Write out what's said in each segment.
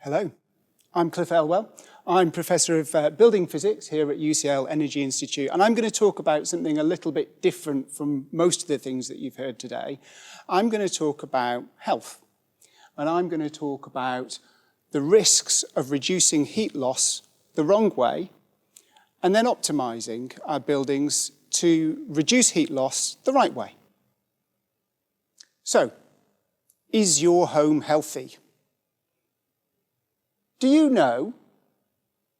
Hello, I'm Cliff Elwell. I'm Professor of Building Physics here at UCL Energy Institute, and I'm going to talk about something a little bit different from most of the things that you've heard today. I'm going to talk about health, and I'm going to talk about the risks of reducing heat loss the wrong way, and then optimizing our buildings to reduce heat loss the right way. So, is your home healthy? Do you know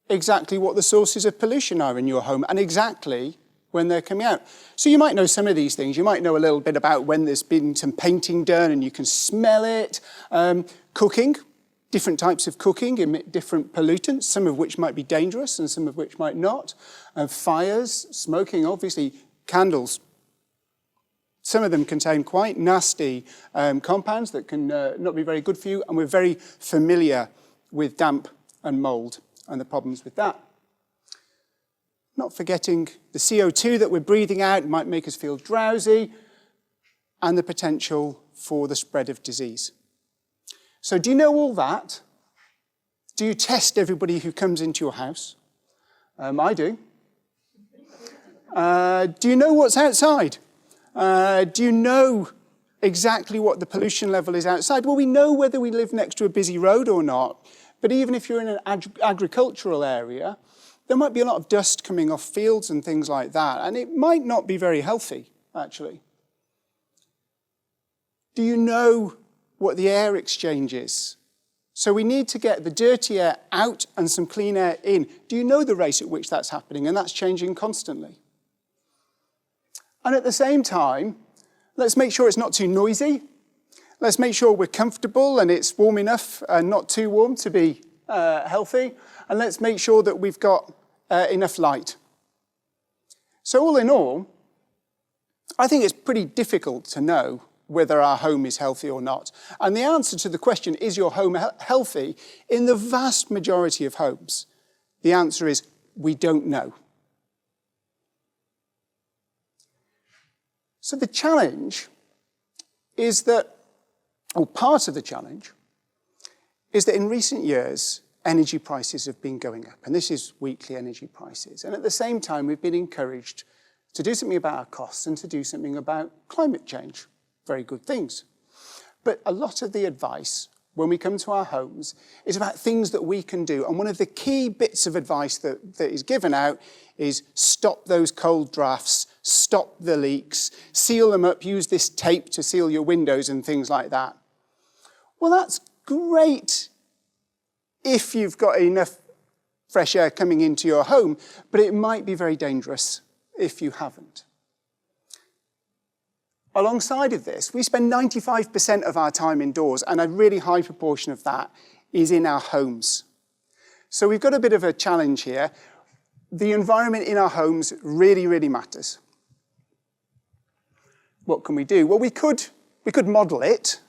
exactly what the sources of pollution are in your home and exactly when they're coming out? So you might know some of these things. You might know a little bit about when there's been some painting done and you can smell it. Cooking, different types of cooking emit different pollutants, some of which might be dangerous and some of which might not. Fires, smoking, obviously, candles. Some of them contain quite nasty compounds that can not be very good for you, and we're very familiar with damp and mold and the problems with that. Not forgetting the CO2 that we're breathing out might make us feel drowsy, and the potential for the spread of disease. So do you know all that? Do you test everybody who comes into your house? I do. Do you know what's outside? Do you know exactly what the pollution level is outside? Well, we know whether we live next to a busy road or not. But even if you're in an agricultural area, there might be a lot of dust coming off fields and things like that, and it might not be very healthy, actually. Do you know what the air exchange is? So we need to get the dirty air out and some clean air in. Do you know the rate at which that's happening? And that's changing constantly. And at the same time, let's make sure it's not too noisy. Let's make sure we're comfortable and it's warm enough and not too warm to be healthy. And let's make sure that we've got enough light. So all in all, I think it's pretty difficult to know whether our home is healthy or not. And the answer to the question, is your home healthy? In the vast majority of homes, the answer is we don't know. So the challenge is that, or part of the challenge, is that in recent years, energy prices have been going up. And this is weekly energy prices. And at the same time, we've been encouraged to do something about our costs and to do something about climate change. Very good things. But a lot of the advice when we come to our homes is about things that we can do. And one of the key bits of advice that is given out is stop those cold drafts, stop the leaks, seal them up, use this tape to seal your windows and things like that. Well, that's great if you've got enough fresh air coming into your home, but it might be very dangerous if you haven't. Alongside of this, we spend 95% of our time indoors, and a really high proportion of that is in our homes. So we've got a bit of a challenge here. The environment in our homes really, really matters. What can we do? Well, we could model it.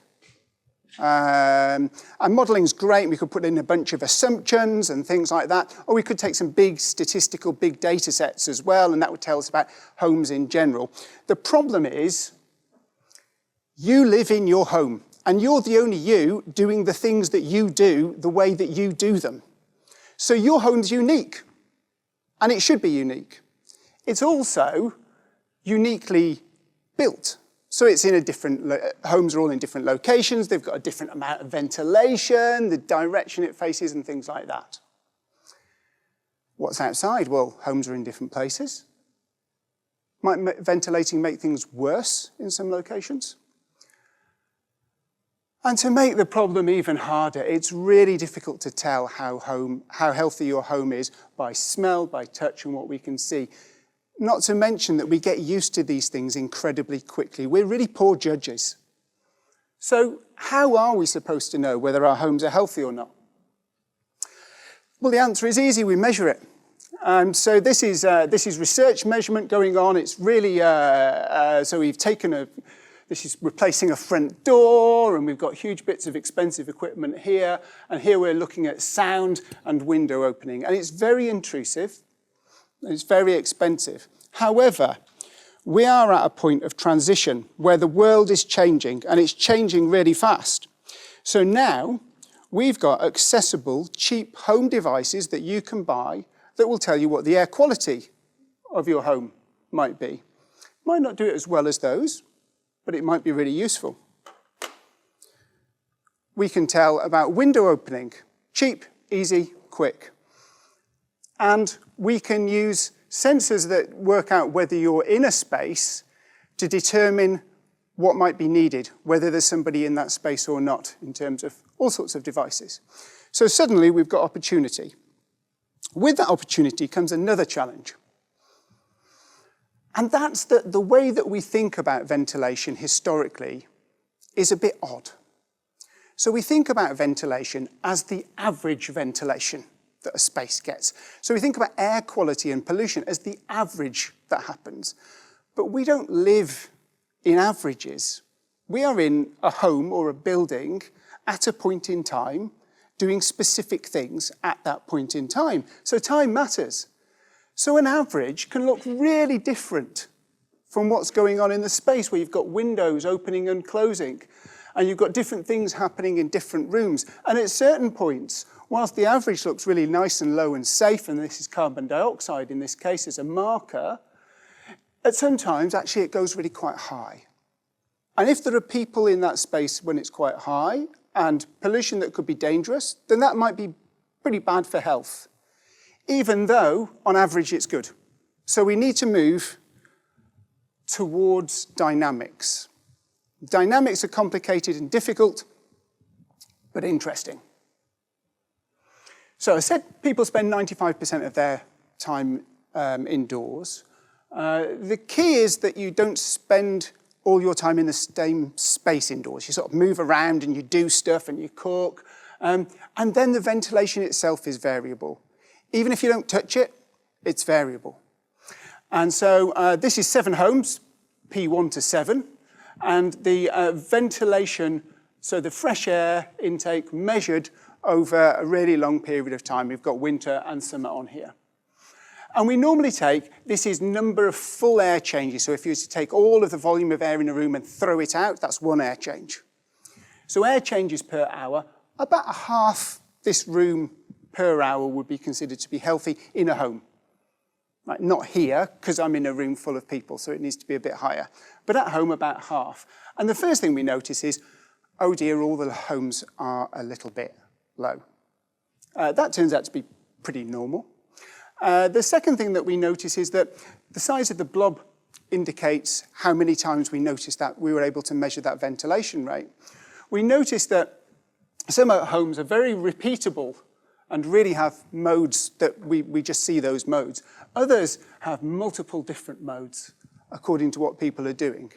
And modelling is great. We could put in a bunch of assumptions and things like that. Or we could take some big statistical, big data sets as well, and that would tell us about homes in general. The problem is, you live in your home, and you're the only you doing the things that you do the way that you do them. So your home's unique, and it should be unique. It's also uniquely built. So it's in a different, homes are all in different locations, they've got a different amount of ventilation, the direction it faces and things like that. What's outside? Well, homes are in different places. Might ventilating make things worse in some locations? And to make the problem even harder, it's really difficult to tell how healthy your home is by smell, by touch, and what we can see. Not to mention that we get used to these things incredibly quickly. We're really poor judges. So how are we supposed to know whether our homes are healthy or not? Well, the answer is easy. We measure it. So this is research measurement going on. It's really, so we've taken this is replacing a front door, and we've got huge bits of expensive equipment here. And here we're looking at sound and window opening. And it's very intrusive. It's very expensive. However, we are at a point of transition where the world is changing, and it's changing really fast. So now we've got accessible, cheap home devices that you can buy that will tell you what the air quality of your home might be. Might not do it as well as those, but it might be really useful. We can tell about window opening, cheap, easy, quick. And we can use sensors that work out whether you're in a space to determine what might be needed, whether there's somebody in that space or not, in terms of all sorts of devices. So suddenly we've got opportunity. With that opportunity comes another challenge. And that's that the way that we think about ventilation historically is a bit odd. So we think about ventilation as the average ventilation that a space gets. So we think about air quality and pollution as the average that happens. But we don't live in averages. We are in a home or a building at a point in time, doing specific things at that point in time. So time matters. So an average can look really different from what's going on in the space where you've got windows opening and closing, and you've got different things happening in different rooms. And at certain points, whilst the average looks really nice and low and safe, and this is carbon dioxide in this case as a marker, at some times actually it goes really quite high. And if there are people in that space when it's quite high and pollution that could be dangerous, then that might be pretty bad for health, even though on average it's good. So we need to move towards dynamics. Dynamics are complicated and difficult, but interesting. So I said people spend 95% of their time indoors. The key is that you don't spend all your time in the same space indoors. You sort of move around and you do stuff and you cook. And then the ventilation itself is variable. Even if you don't touch it, it's variable. And so this is 7 homes, P1 to 7. And the ventilation, so the fresh air intake measured over a really long period of time. We've got winter and summer on here. And we normally take, this is number of full air changes. So if you were to take all of the volume of air in a room and throw it out, that's 1 air change. So air changes per hour, about a half this room per hour would be considered to be healthy in a home. Right, not here, because I'm in a room full of people, so it needs to be a bit higher. But at home, about half. And the first thing we notice is, oh dear, all the homes are a little bit low. That turns out to be pretty normal. The second thing that we notice is that the size of the blob indicates how many times we noticed that we were able to measure that ventilation rate. We noticed that some homes are very repeatable and really have modes that we just see those modes. Others have multiple different modes according to what people are doing.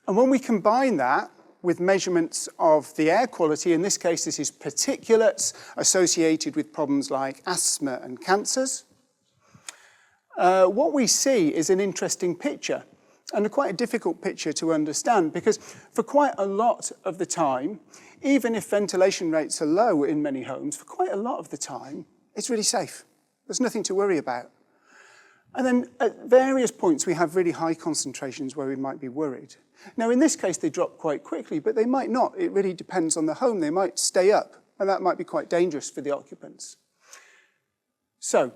And when we combine that with measurements of the air quality, in this case this is particulates associated with problems like asthma and cancers, what we see is an interesting picture. And quite a difficult picture to understand, because for quite a lot of the time, even if ventilation rates are low in many homes, for quite a lot of the time, it's really safe. There's nothing to worry about. And then at various points, we have really high concentrations where we might be worried. Now, in this case, they drop quite quickly, but they might not. It really depends on the home. They might stay up, and that might be quite dangerous for the occupants. So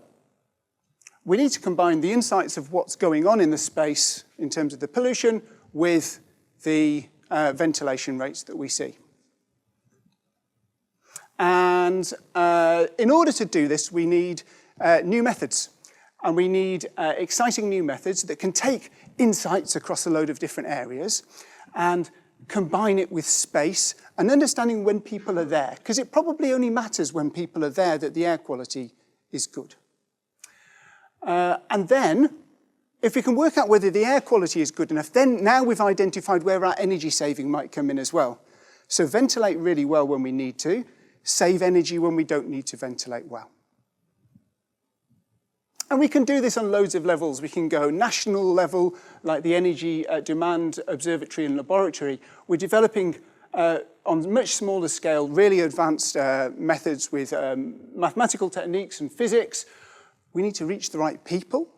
we need to combine the insights of what's going on in the space in terms of the pollution with the ventilation rates that we see. And in order to do this, we need new methods. And we need exciting new methods that can take insights across a load of different areas and combine it with space and understanding when people are there. Because it probably only matters when people are there that the air quality is good. And then, if we can work out whether the air quality is good enough, then now we've identified where our energy saving might come in as well. So ventilate really well when we need to, save energy when we don't need to ventilate well. And we can do this on loads of levels. We can go national level, like the Energy Demand Observatory and Laboratory. We're developing on much smaller scale, really advanced methods with mathematical techniques and physics. We need to reach the right people.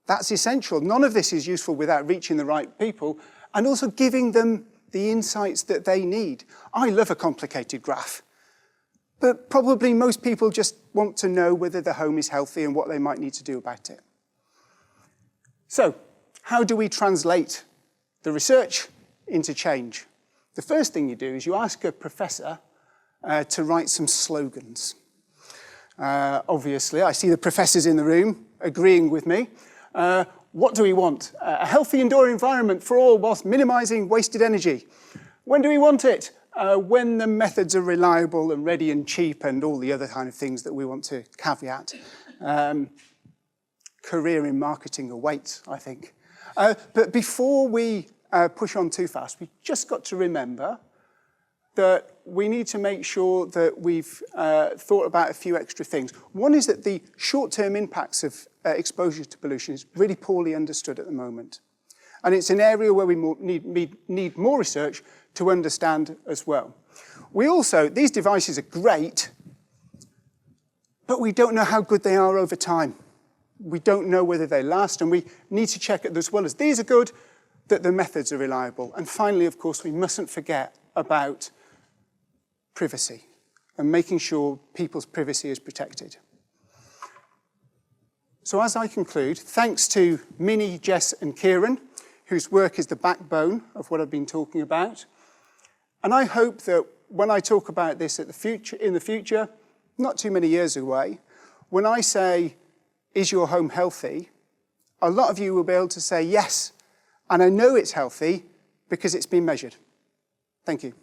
That's essential. None of this is useful without reaching the right people and also giving them the insights that they need. I love a complicated graph, but probably most people just want to know whether the home is healthy and what they might need to do about it. So, how do we translate the research into change? The first thing you do is you ask a professor to write some slogans. Obviously, I see the professors in the room agreeing with me. What do we want? A healthy indoor environment for all whilst minimising wasted energy. When do we want it? When the methods are reliable and ready and cheap and all the other kind of things that we want to caveat. Career in marketing awaits, I think. But before we push on too fast, we've just got to remember that we need to make sure that we've thought about a few extra things. One is that the short-term impacts of exposure to pollution is really poorly understood at the moment. And it's an area where we need more research to understand as well. These devices are great, but we don't know how good they are over time. We don't know whether they last, and we need to check it as well as these are good, that the methods are reliable. And finally, of course, we mustn't forget about privacy and making sure people's privacy is protected. So as I conclude, thanks to Minnie, Jess and Kieran, whose work is the backbone of what I've been talking about. And I hope that when I talk about this in the future, not too many years away, when I say, is your home healthy? A lot of you will be able to say yes. And I know it's healthy because it's been measured. Thank you.